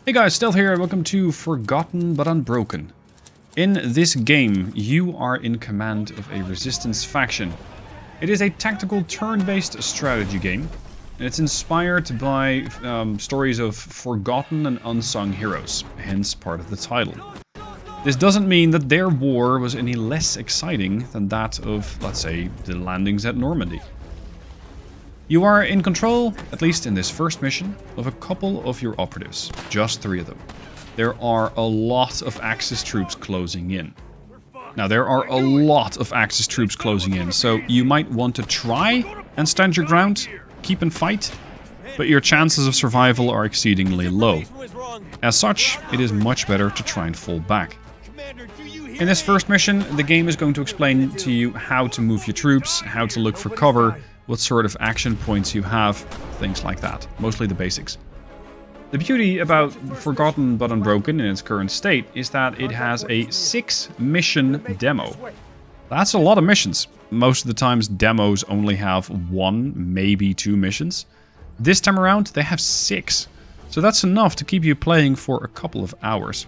Hey guys, Stealth here, welcome to Forgotten but Unbroken. In this game, you are in command of a resistance faction. It is a tactical turn-based strategy game, and it's inspired by stories of forgotten and unsung heroes, hence part of the title. This doesn't mean that their war was any less exciting than that of, let's say, the landings at Normandy. You are in control, at least in this first mission, of a couple of your operatives. Just 3 of them. There are a lot of Axis troops closing in. Now, there are a lot of Axis troops closing in, so you might want to try and stand your ground, keep and fight, but your chances of survival are exceedingly low. As such, it is much better to try and fall back. In this first mission, the game is going to explain to you how to move your troops, how to look for cover, what sort of action points you have, things like that. Mostly the basics. The beauty about Forgotten but Unbroken in its current state is that it has a 6-mission demo. That's a lot of missions. Most of the times demos only have 1, maybe 2 missions. This time around they have 6. So that's enough to keep you playing for a couple of hours.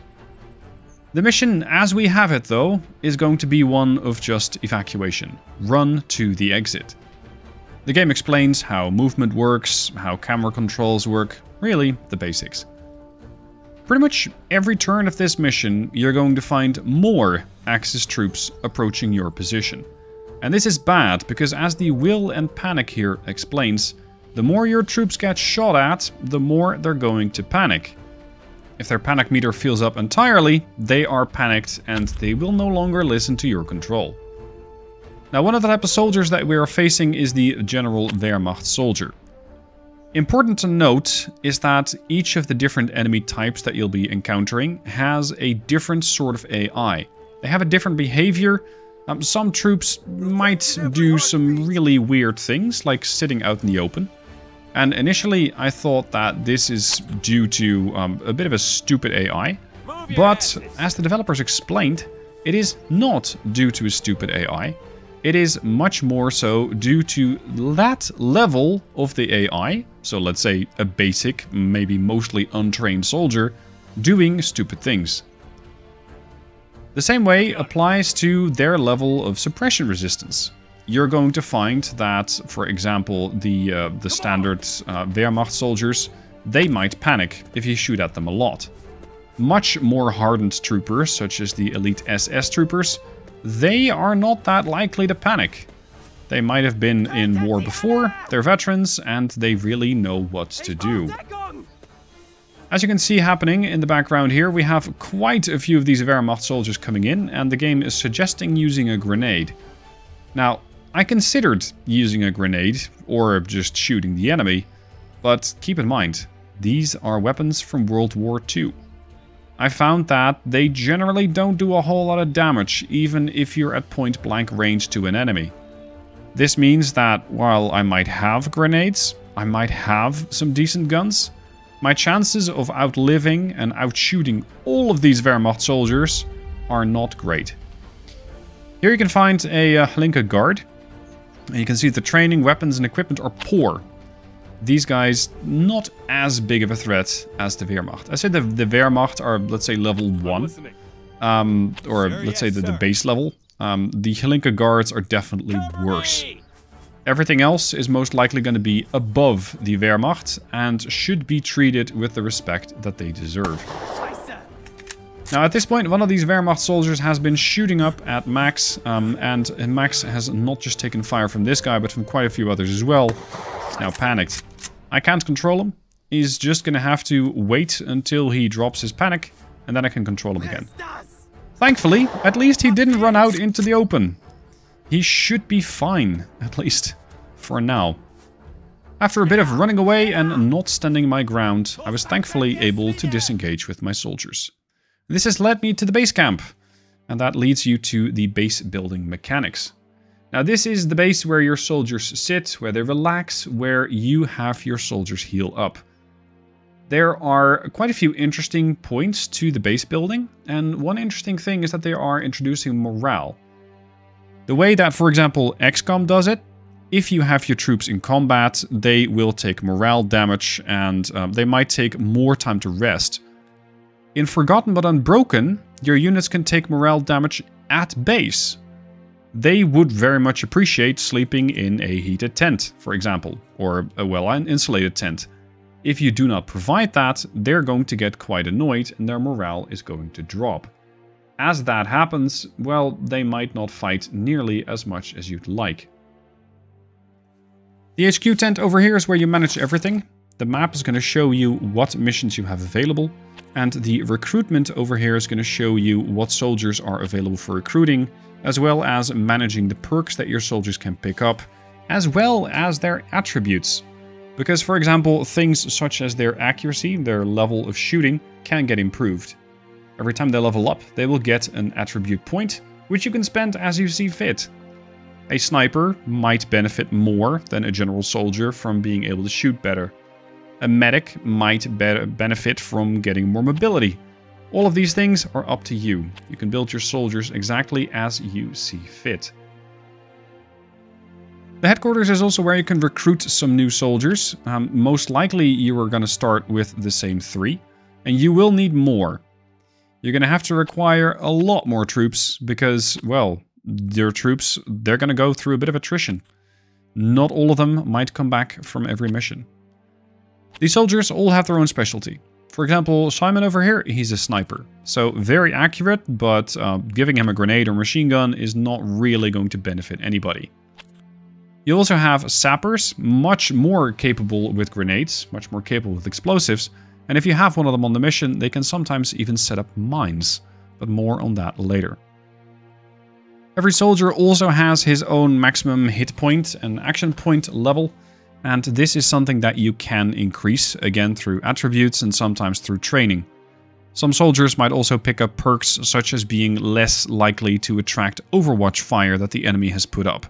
The mission as we have it though is going to be one of just evacuation. Run to the exit. The game explains how movement works, how camera controls work, really the basics. Pretty much every turn of this mission you're going to find more Axis troops approaching your position. And this is bad because as the Will and Panic here explains, the more your troops get shot at, the more they're going to panic. If their panic meter fills up entirely, they are panicked and they will no longer listen to your control. Now, one of the type of soldiers that we are facing is the General Wehrmacht soldier. Important to note is that each of the different enemy types that you'll be encountering has a different sort of AI. They have a different behavior. Some troops might do some really weird things, like sitting out in the open. And initially, I thought that this is due to a bit of a stupid AI. But, as the developers explained, it is not due to a stupid AI. It is much more so due to that level of the AI, so let's say a basic, maybe mostly untrained soldier, doing stupid things. The same way applies to their level of suppression resistance. You're going to find that, for example, the standard Wehrmacht soldiers, they might panic if you shoot at them a lot. Much more hardened troopers, such as the elite SS troopers, they are not that likely to panic. They might have been in war before, they're veterans, and they really know what to do. As you can see happening in the background here, we have quite a few of these Wehrmacht soldiers coming in, and the game is suggesting using a grenade. Now, I considered using a grenade, or just shooting the enemy, but keep in mind, these are weapons from World War II. I found that they generally don't do a whole lot of damage, even if you're at point-blank range to an enemy. This means that while I might have grenades, I might have some decent guns, my chances of outliving and outshooting all of these Wehrmacht soldiers are not great. Here you can find a Linke Guard, and you can see the training, weapons and equipment are poor. These guys, not as big of a threat as the Wehrmacht. I said the Wehrmacht are, let's say, level 1. Or let's say the base level. The Linke Guards are definitely worse. Everything else is most likely going to be above the Wehrmacht and should be treated with the respect that they deserve. Now at this point, one of these Wehrmacht soldiers has been shooting up at Max. And Max has not just taken fire from this guy, but from quite a few others as well. Now panicked. I can't control him. He's just gonna have to wait until he drops his panic, and then I can control him again. Thankfully, at least he didn't run out into the open. He should be fine, at least for now. After a bit of running away and not standing my ground, I was thankfully able to disengage with my soldiers. This has led me to the base camp, and that leads you to the base building mechanics. Now this is the base where your soldiers sit, where they relax, where you have your soldiers heal up. There are quite a few interesting points to the base building, and one interesting thing is that they are introducing morale. The way that, for example, XCOM does it, if you have your troops in combat, they will take morale damage and they might take more time to rest. In Forgotten but Unbroken, your units can take morale damage at base. They would very much appreciate sleeping in a heated tent, for example, or a well-insulated tent. If you do not provide that, they're going to get quite annoyed and their morale is going to drop. As that happens, well, they might not fight nearly as much as you'd like. The HQ tent over here is where you manage everything. The map is going to show you what missions you have available. And the recruitment over here is going to show you what soldiers are available for recruiting, as well as managing the perks that your soldiers can pick up, as well as their attributes. Because, for example, things such as their accuracy, their level of shooting, can get improved. Every time they level up, they will get an attribute point, which you can spend as you see fit. A sniper might benefit more than a general soldier from being able to shoot better. A medic might benefit from getting more mobility. All of these things are up to you. You can build your soldiers exactly as you see fit. The headquarters is also where you can recruit some new soldiers. Most likely you are going to start with the same 3, and you will need more. You're going to have to require a lot more troops because, well, your troops, they're going to go through a bit of attrition. Not all of them might come back from every mission. These soldiers all have their own specialty. For example, Simon over here, he's a sniper. So very accurate, but giving him a grenade or machine gun is not really going to benefit anybody. You also have sappers, much more capable with grenades, much more capable with explosives. And if you have one of them on the mission, they can sometimes even set up mines. But more on that later. Every soldier also has his own maximum hit point and action point level. And this is something that you can increase, again through attributes and sometimes through training. Some soldiers might also pick up perks such as being less likely to attract overwatch fire that the enemy has put up.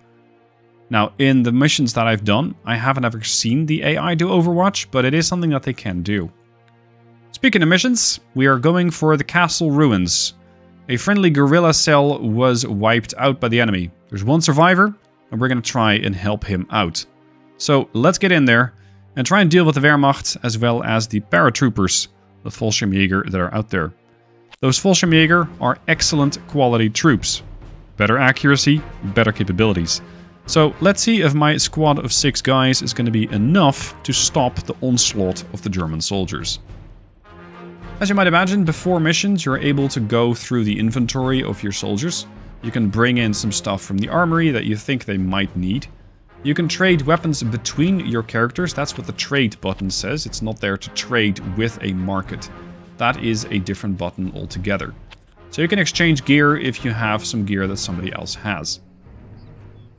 Now, in the missions that I've done, I haven't ever seen the AI do overwatch, but it is something that they can do. Speaking of missions, we are going for the castle ruins. A friendly guerrilla cell was wiped out by the enemy. There's one survivor, and we're going to try and help him out. So let's get in there and try and deal with the Wehrmacht as well as the paratroopers, the Fallschirmjäger that are out there. Those Fallschirmjäger are excellent quality troops. Better accuracy, better capabilities. So let's see if my squad of 6 guys is going to be enough to stop the onslaught of the German soldiers. As you might imagine, before missions you're able to go through the inventory of your soldiers. You can bring in some stuff from the armory that you think they might need. You can trade weapons between your characters. That's what the trade button says. It's not there to trade with a market. That is a different button altogether. So you can exchange gear if you have some gear that somebody else has.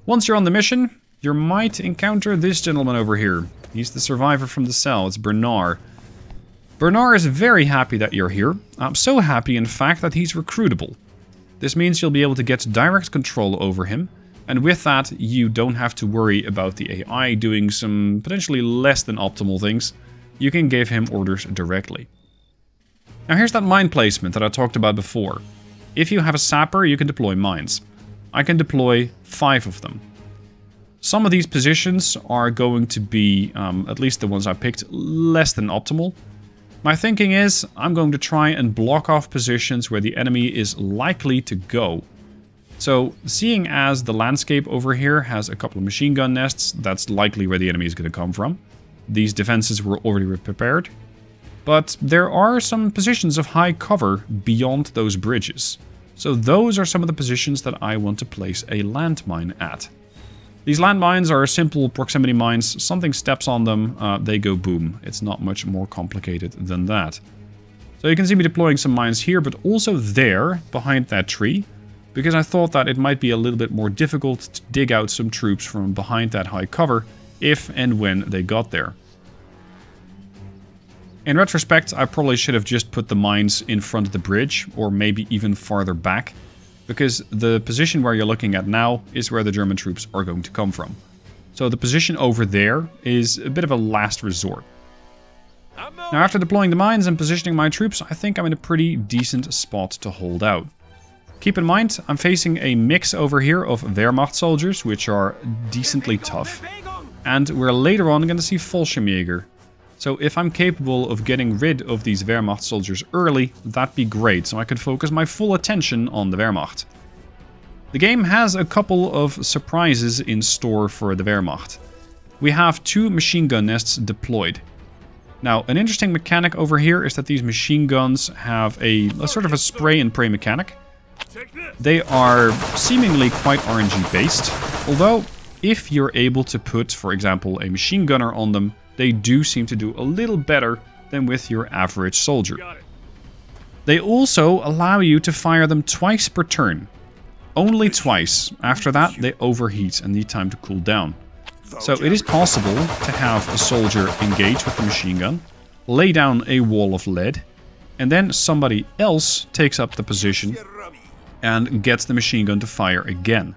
Once you're on the mission, you might encounter this gentleman over here. He's the survivor from the cell. It's Bernard. Bernard is very happy that you're here. I'm so happy, in fact, that he's recruitable. This means you'll be able to get direct control over him. And with that, you don't have to worry about the AI doing some potentially less than optimal things. You can give him orders directly. Now here's that mine placement that I talked about before. If you have a sapper, you can deploy mines. I can deploy 5 of them. Some of these positions are going to be, at least the ones I picked, less than optimal. My thinking is, I'm going to try and block off positions where the enemy is likely to go. So, seeing as the landscape over here has a couple of machine gun nests, that's likely where the enemy is going to come from. These defenses were already prepared. But there are some positions of high cover beyond those bridges. So those are some of the positions that I want to place a landmine at. These landmines are simple proximity mines. Something steps on them, they go boom. It's not much more complicated than that. So you can see me deploying some mines here, but also there, behind that tree. Because I thought that it might be a little bit more difficult to dig out some troops from behind that high cover, if and when they got there. In retrospect, I probably should have just put the mines in front of the bridge, or maybe even farther back, because the position where you're looking at now is where the German troops are going to come from. So the position over there is a bit of a last resort. Now after deploying the mines and positioning my troops, I think I'm in a pretty decent spot to hold out. Keep in mind, I'm facing a mix over here of Wehrmacht soldiers, which are decently tough. And we're later on going to see Fallschirmjäger. So if I'm capable of getting rid of these Wehrmacht soldiers early, that'd be great, so I could focus my full attention on the Wehrmacht. The game has a couple of surprises in store for the Wehrmacht. We have 2 machine gun nests deployed. Now, an interesting mechanic over here is that these machine guns have a sort of a spray and pray mechanic. They are seemingly quite RNG based, although if you're able to put, for example, a machine gunner on them, they do seem to do a little better than with your average soldier. They also allow you to fire them twice per turn. Only twice. After that, they overheat and need time to cool down. So it is possible to have a soldier engage with the machine gun, lay down a wall of lead, and then somebody else takes up the position and gets the machine gun to fire again.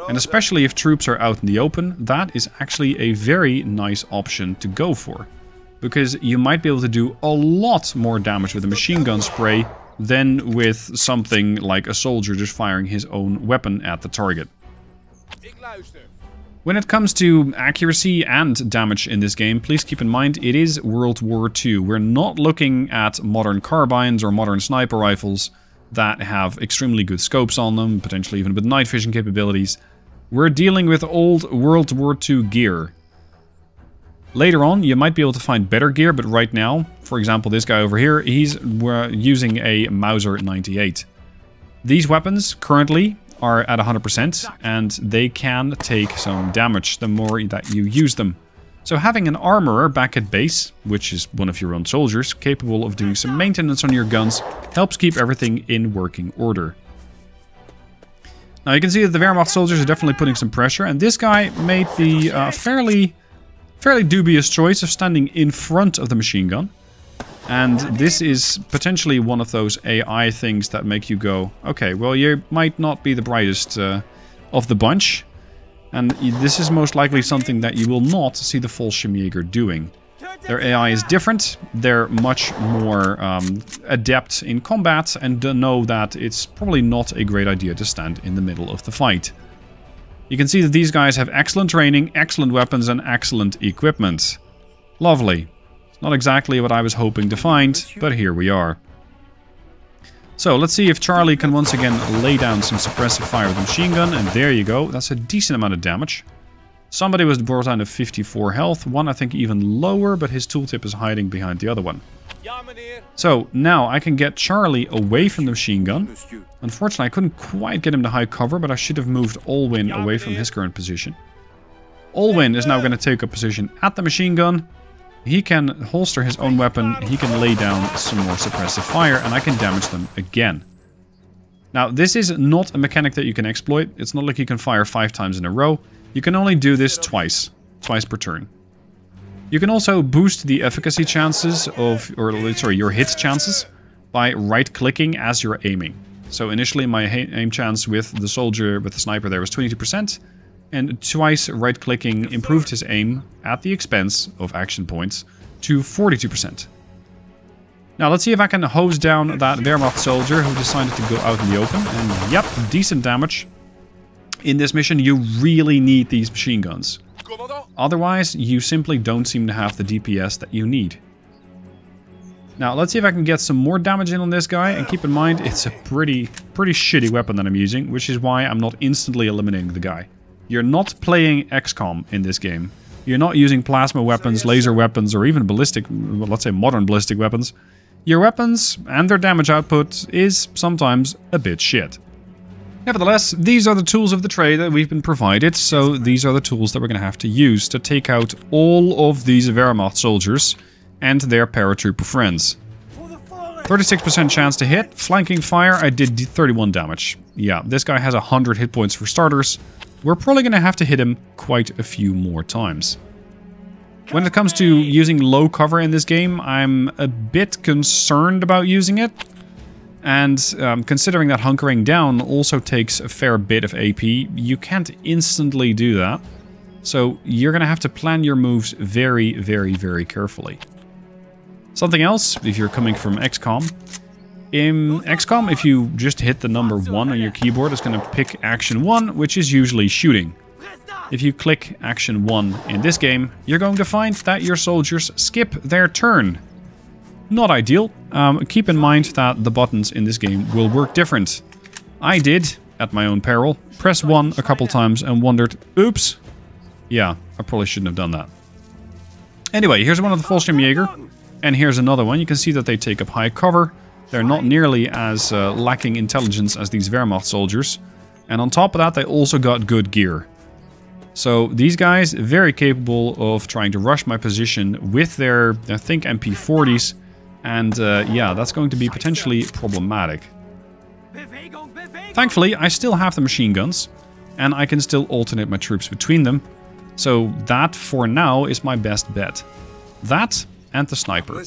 And especially if troops are out in the open, that is actually a very nice option to go for. Because you might be able to do a lot more damage with a machine gun spray than with something like a soldier just firing his own weapon at the target. When it comes to accuracy and damage in this game, please keep in mind it is World War II. We're not looking at modern carbines or modern sniper rifles that have extremely good scopes on them, potentially even with night vision capabilities. We're dealing with old World War II gear. Later on, you might be able to find better gear, but right now, for example, this guy over here, he's using a Mauser 98. These weapons currently are at 100%, and they can take some damage the more that you use them. So having an armorer back at base, which is one of your own soldiers, capable of doing some maintenance on your guns, helps keep everything in working order. Now you can see that the Wehrmacht soldiers are definitely putting some pressure, and this guy made the fairly dubious choice of standing in front of the machine gun. And this is potentially one of those AI things that make you go, okay, well, you might not be the brightest of the bunch. And this is most likely something that you will not see the Fallschirmjäger doing. Their AI is different, they're much more adept in combat, and know that it's probably not a great idea to stand in the middle of the fight. You can see that these guys have excellent training, excellent weapons, and excellent equipment. Lovely. Not exactly what I was hoping to find, but here we are. So let's see if Charlie can once again lay down some suppressive fire with a machine gun, and there you go, that's a decent amount of damage. Somebody was brought down to 54 health, one I think even lower, but his tooltip is hiding behind the other one. So now I can get Charlie away from the machine gun. Unfortunately I couldn't quite get him to high cover, but I should have moved Olwyn away from his current position. Olwyn is now going to take a position at the machine gun. He can holster his own weapon, he can lay down some more suppressive fire, and I can damage them again. Now, this is not a mechanic that you can exploit. It's not like you can fire 5 times in a row. You can only do this twice per turn. You can also boost the efficacy chances of, your hit chances by right-clicking as you're aiming. So initially my aim chance with the soldier, with the sniper there was 22%. And twice right-clicking improved his aim at the expense of action points to 42%. Now let's see if I can hose down that Wehrmacht soldier who decided to go out in the open. And yep, decent damage. In this mission you really need these machine guns. Otherwise you simply don't seem to have the DPS that you need. Now let's see if I can get some more damage in on this guy, and keep in mind it's a pretty shitty weapon that I'm using, which is why I'm not instantly eliminating the guy. You're not playing XCOM in this game. You're not using plasma weapons, laser weapons, or even ballistic, let's say modern ballistic weapons. Your weapons and their damage output is sometimes a bit shit. Nevertheless, these are the tools of the trade that we've been provided, so these are the tools that we're going to have to use to take out all of these Wehrmacht soldiers and their paratrooper friends. 36% chance to hit, flanking fire, I did 31 damage. Yeah, this guy has 100 hit points for starters. We're probably going to have to hit him quite a few more times. When it comes to using low cover in this game, I'm a bit concerned about using it. And considering that hunkering down also takes a fair bit of AP, you can't instantly do that. So you're going to have to plan your moves very, very, very carefully. Something else, if you're coming from XCOM. In XCOM, if you just hit the number 1 on your keyboard, it's going to pick action 1, which is usually shooting. If you click Action 1 in this game, you're going to find that your soldiers skip their turn. Not ideal. Keep in mind that the buttons in this game will work different. I did, at my own peril, press 1 a couple times and wondered, oops. Yeah, I probably shouldn't have done that. Anyway, here's one of the Fallschirmjäger, and here's another one. You can see that they take up high cover. They're not nearly as lacking intelligence as these Wehrmacht soldiers. And on top of that, they also got good gear. So these guys, very capable of trying to rush my position with their, I think, MP40s. And yeah, that's going to be potentially problematic. Thankfully, I still have the machine guns. And I can still alternate my troops between them. So that, for now, is my best bet. That and the sniper.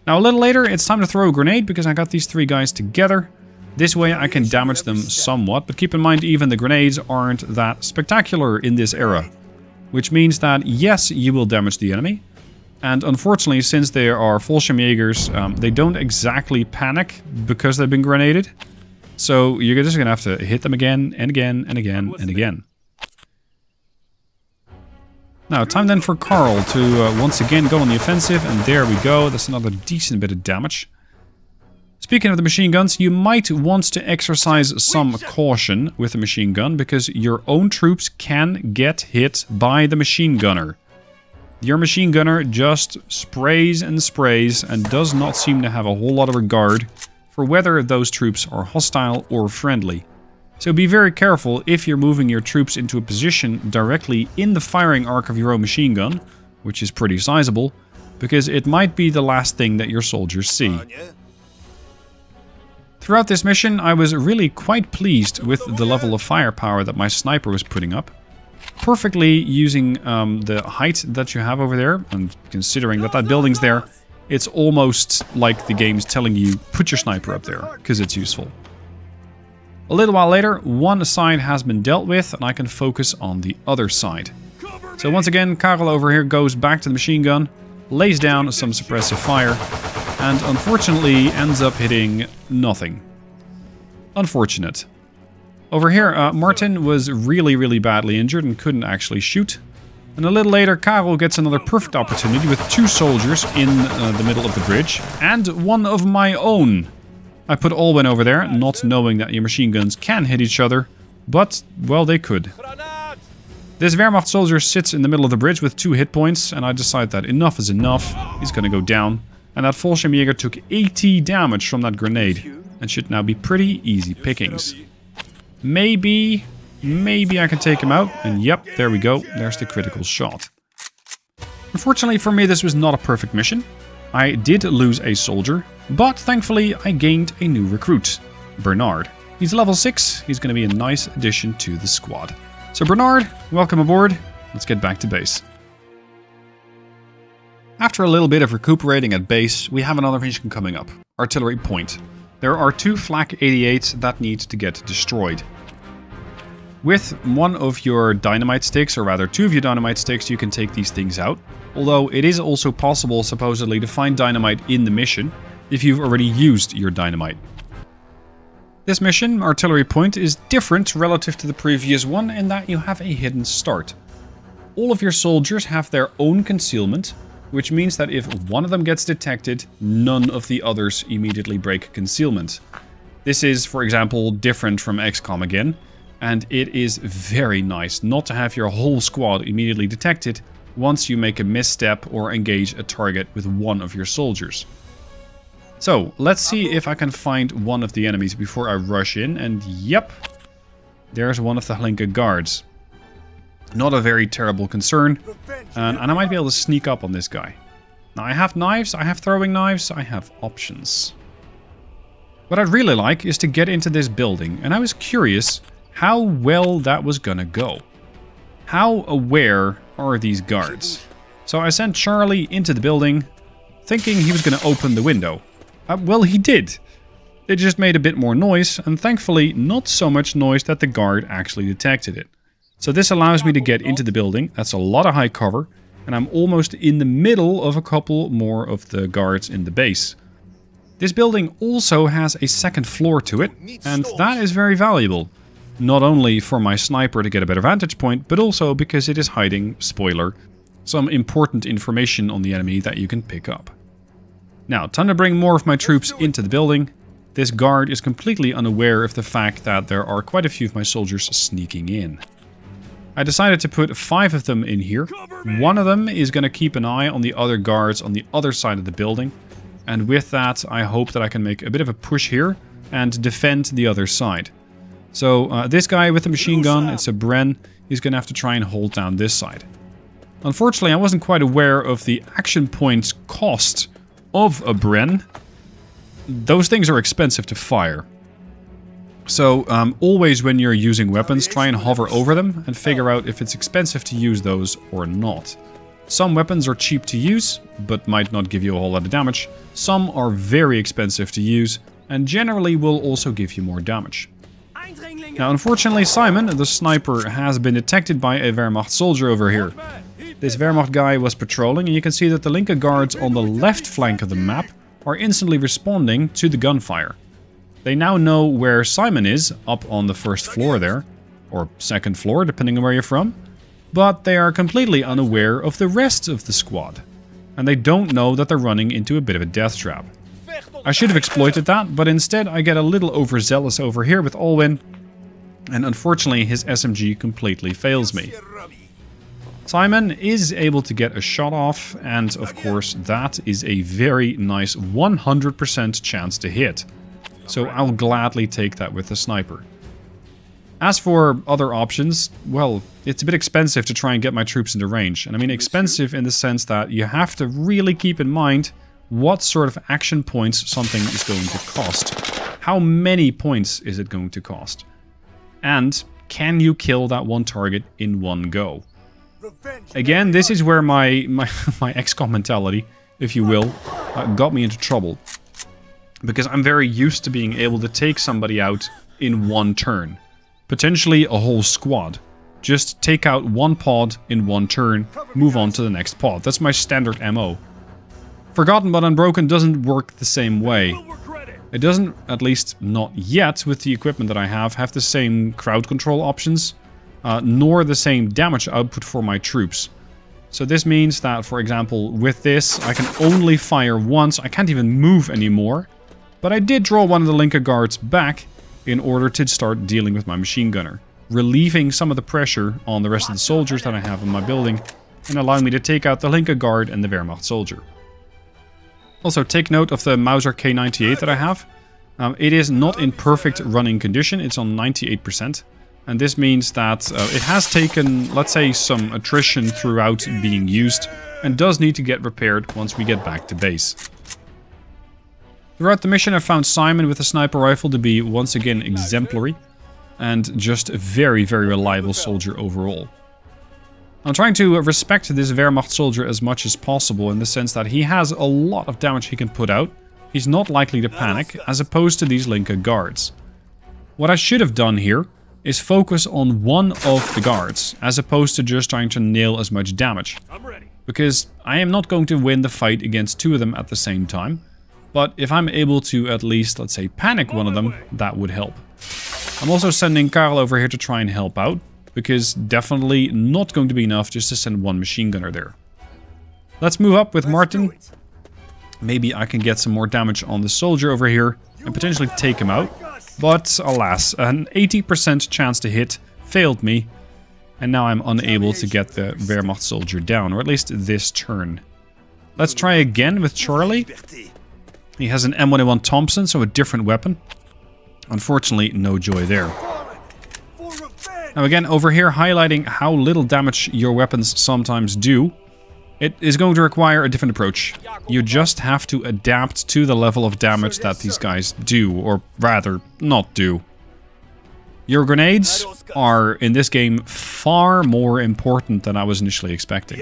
Now a little later, it's time to throw a grenade because I got these 3 guys together. This way I can damage them somewhat, but keep in mind even the grenades aren't that spectacular in this era. Which means that yes, you will damage the enemy. And unfortunately, since they are Fallschirmjägers, they don't exactly panic because they've been grenaded. So you're just gonna have to hit them again and again and again and again. Now, time then for Karl to once again go on the offensive, and there we go. That's another decent bit of damage. Speaking of the machine guns, you might want to exercise some caution with the machine gun, because your own troops can get hit by the machine gunner. Your machine gunner just sprays and sprays and does not seem to have a whole lot of regard for whether those troops are hostile or friendly. So be very careful if you're moving your troops into a position directly in the firing arc of your own machine gun, which is pretty sizable, because it might be the last thing that your soldiers see. Throughout this mission, I was really quite pleased with the level of firepower that my sniper was putting up. Perfectly using the height that you have over there, and considering that that building's there, it's almost like the game's telling you, put your sniper up there, because it's useful. A little while later, one side has been dealt with, and I can focus on the other side. So once again, Karel over here goes back to the machine gun, lays down some suppressive fire, and unfortunately ends up hitting nothing. Unfortunate. Over here, Martin was really badly injured and couldn't actually shoot. And a little later, Karel gets another perfect opportunity with 2 soldiers in the middle of the bridge, and one of my own. I put Olwen over there, not knowing that your machine guns can hit each other, but, well, they could. This Wehrmacht soldier sits in the middle of the bridge with 2 hit points, and I decide that enough is enough. He's gonna go down. And that Fallschirmjäger took 80 damage from that grenade, and should now be pretty easy pickings. Maybe I can take him out, and yep, there we go. There's the critical shot. Unfortunately for me, this was not a perfect mission. I did lose a soldier, but thankfully I gained a new recruit, Bernard. He's level 6, he's going to be a nice addition to the squad. So Bernard, welcome aboard, let's get back to base. After a little bit of recuperating at base, we have another mission coming up, Artillery Point. There are 2 Flak 88s that need to get destroyed. With one of your dynamite sticks, or rather 2 of your dynamite sticks, you can take these things out. Although it is also possible, supposedly, to find dynamite in the mission if you've already used your dynamite. This mission, Artillery Point, is different relative to the previous one in that you have a hidden start. All of your soldiers have their own concealment, which means that if one of them gets detected, none of the others immediately break concealment. This is, for example, different from XCOM again, and it is very nice not to have your whole squad immediately detected once you make a misstep or engage a target with one of your soldiers. So, let's see if I can find one of the enemies before I rush in, and yep, there's one of the Hlinka guards. Not a very terrible concern, and I might be able to sneak up on this guy. Now I have knives, I have throwing knives, I have options. What I'd really like is to get into this building, and I was curious how well that was gonna go. How aware are these guards? So I sent Charlie into the building, thinking he was gonna open the window. Well, he did. It just made a bit more noise, and thankfully not so much noise that the guard actually detected it. So this allows me to get into the building. That's a lot of high cover, and I'm almost in the middle of a couple more of the guards in the base. This building also has a second floor to it, and that is very valuable. Not only for my sniper to get a better vantage point, but also because it is hiding, spoiler, some important information on the enemy that you can pick up. Now, time to bring more of my troops into the building. This guard is completely unaware of the fact that there are quite a few of my soldiers sneaking in. I decided to put 5 of them in here. One of them is going to keep an eye on the other guards on the other side of the building. And with that, I hope that I can make a bit of a push here and defend the other side. So this guy with the machine gun, it's a Bren, he's going to have to try and hold down this side. Unfortunately, I wasn't quite aware of the action points cost of a Bren. Those things are expensive to fire. So always when you're using weapons, try and hover over them and figure out if it's expensive to use those or not. Some weapons are cheap to use, but might not give you a whole lot of damage. Some are very expensive to use, and generally will also give you more damage. Now, unfortunately, Simon, the sniper, has been detected by a Wehrmacht soldier over here. This Wehrmacht guy was patrolling, and you can see that the Linke guards on the left flank of the map are instantly responding to the gunfire. They now know where Simon is, up on the first floor there, or second floor, depending on where you're from, but they are completely unaware of the rest of the squad, and they don't know that they're running into a bit of a death trap. I should have exploited that, but instead I get a little overzealous over here with Alwyn, and unfortunately his SMG completely fails me. Simon is able to get a shot off, and of course that is a very nice 100% chance to hit. So I'll gladly take that with the sniper. As for other options, well, it's a bit expensive to try and get my troops into range. And I mean expensive in the sense that you have to really keep in mind what sort of action points something is going to cost. How many points is it going to cost? And can you kill that one target in one go? Again, this is where my XCOM mentality, if you will, got me into trouble. Because I'm very used to being able to take somebody out in one turn. Potentially a whole squad. Just take out one pod in one turn, move on to the next pod. That's my standard MO. Forgotten but Unbroken doesn't work the same way. It doesn't, at least not yet with the equipment that I have the same crowd control options, nor the same damage output for my troops. So this means that, for example, with this, I can only fire once. I can't even move anymore. But I did draw one of the Linke guards back in order to start dealing with my machine gunner, relieving some of the pressure on the rest of the soldiers that I have in my building, and allowing me to take out the Linke guard and the Wehrmacht soldier. Also, take note of the Mauser K98 that I have. It is not in perfect running condition, it's on 98%. And this means that it has taken, let's say, some attrition throughout being used, and does need to get repaired once we get back to base. Throughout the mission, I found Simon with a sniper rifle to be once again exemplary, and just a very, very reliable soldier overall. I'm trying to respect this Wehrmacht soldier as much as possible in the sense that he has a lot of damage he can put out. He's not likely to panic, as opposed to these Linke guards. What I should have done here is focus on one of the guards, as opposed to just trying to nail as much damage. Because I am not going to win the fight against 2 of them at the same time. But if I'm able to at least, let's say, panic one of them, that would help. I'm also sending Karl over here to try and help out, because definitely not going to be enough just to send one machine gunner there. Let's move up with Martin. Maybe I can get some more damage on the soldier over here and potentially take him out. But alas, an 80% chance to hit failed me, and now I'm unable to get the Wehrmacht soldier down, or at least this turn. Let's try again with Charlie. He has an M1A1 Thompson, so a different weapon. Unfortunately, no joy there. Now again, over here highlighting how little damage your weapons sometimes do. It is going to require a different approach. You just have to adapt to the level of damage that these guys do, or rather, not do. Your grenades are, in this game, far more important than I was initially expecting.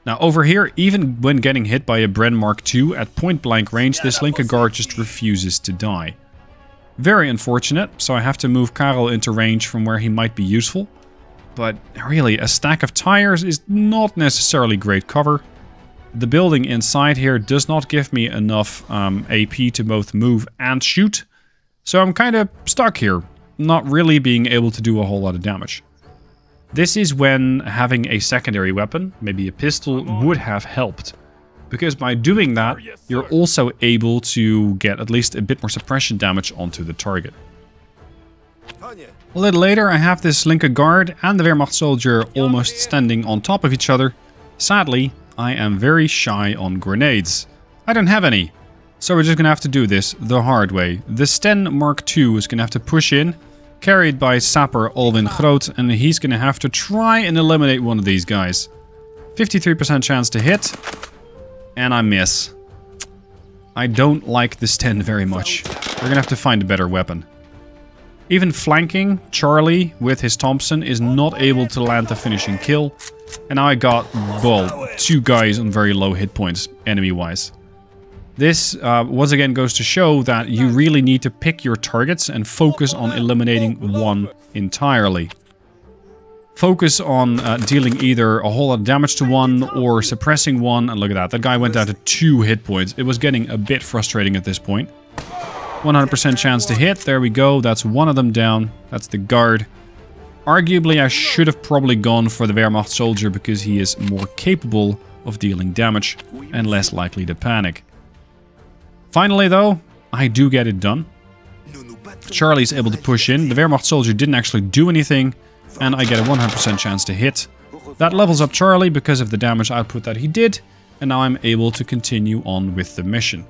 Now over here, even when getting hit by a Bren Mark II at point blank range, this Linke guard just refuses to die. Very unfortunate, so I have to move Karel into range from where he might be useful. But really, a stack of tires is not necessarily great cover. The building inside here does not give me enough AP to both move and shoot. So I'm kind of stuck here. not really being able to do a whole lot of damage. This is when having a secondary weapon, maybe a pistol, would have helped. Because by doing that, you're also able to get at least a bit more suppression damage onto the target. A little later, I have this Linker guard and the Wehrmacht soldier almost standing on top of each other. Sadly, I am very shy on grenades. I don't have any. So we're just gonna have to do this the hard way. The Sten Mark II is gonna have to push in, carried by Sapper Alwin Groot, and he's gonna have to try and eliminate one of these guys. 53% chance to hit, and I miss. I don't like the Sten very much. We're gonna have to find a better weapon. Even flanking, Charlie with his Thompson is not able to land the finishing kill. And now I got, well, 2 guys on very low hit points, enemy-wise. This, once again, goes to show that you really need to pick your targets and focus on eliminating one entirely. Focus on dealing either a whole lot of damage to one or suppressing one. And look at that, that guy went down to 2 hit points. It was getting a bit frustrating at this point. 100% chance to hit, there we go, that's one of them down. That's the guard. Arguably, I should have probably gone for the Wehrmacht soldier because he is more capable of dealing damage and less likely to panic. Finally, though, I do get it done. Charlie's able to push in. The Wehrmacht soldier didn't actually do anything, and I get a 100% chance to hit. That levels up Charlie because of the damage output that he did, and now I'm able to continue on with the mission.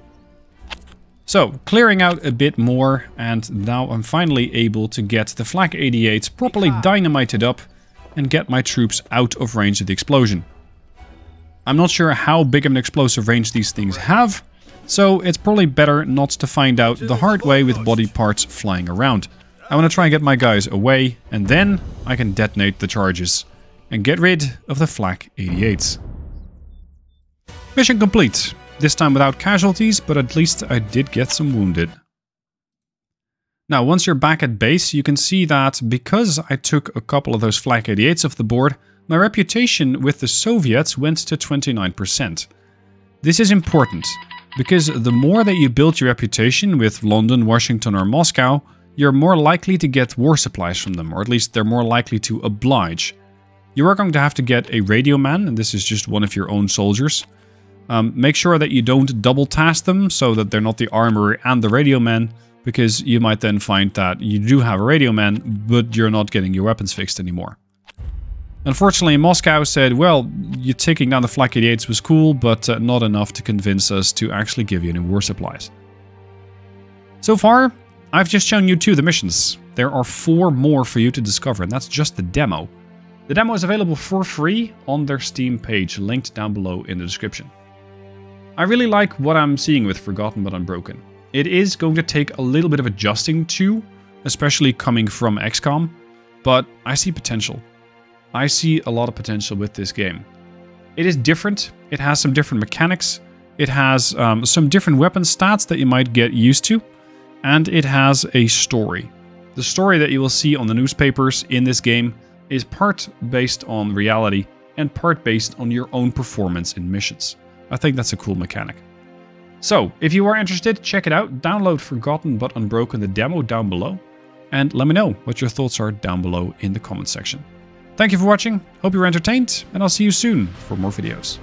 So, clearing out a bit more, and now I'm finally able to get the Flak 88s properly dynamited up and get my troops out of range of the explosion. I'm not sure how big of an explosive range these things have, so it's probably better not to find out the hard way with body parts flying around. I want to try and get my guys away, and then I can detonate the charges and get rid of the Flak 88s. Mission complete. This time without casualties, but at least I did get some wounded. Now, once you're back at base, you can see that because I took a couple of those Flak 88s off the board, my reputation with the Soviets went to 29%. This is important, because the more that you build your reputation with London, Washington or Moscow, you're more likely to get war supplies from them, or at least they're more likely to oblige. You are going to have to get a radio man, and this is just one of your own soldiers. Make sure that you don't double task them so that they're not the armorer and the radio man, because you might then find that you do have a radio man, but you're not getting your weapons fixed anymore. Unfortunately, Moscow said, well, you taking down the Flak 88s was cool, but not enough to convince us to actually give you any war supplies. So far, I've just shown you 2 of the missions. There are 4 more for you to discover, and that's just the demo. The demo is available for free on their Steam page, linked down below in the description. I really like what I'm seeing with Forgotten but Unbroken. It is going to take a little bit of adjusting to, especially coming from XCOM, but I see potential. I see a lot of potential with this game. It is different, it has some different mechanics, it has some different weapon stats that you might get used to, and it has a story. The story that you will see on the newspapers in this game is part based on reality and part based on your own performance in missions. I think that's a cool mechanic. So, if you are interested, check it out. Download Forgotten but Unbroken, the demo, down below. And let me know what your thoughts are down below in the comment section. Thank you for watching, hope you were entertained, and I'll see you soon for more videos.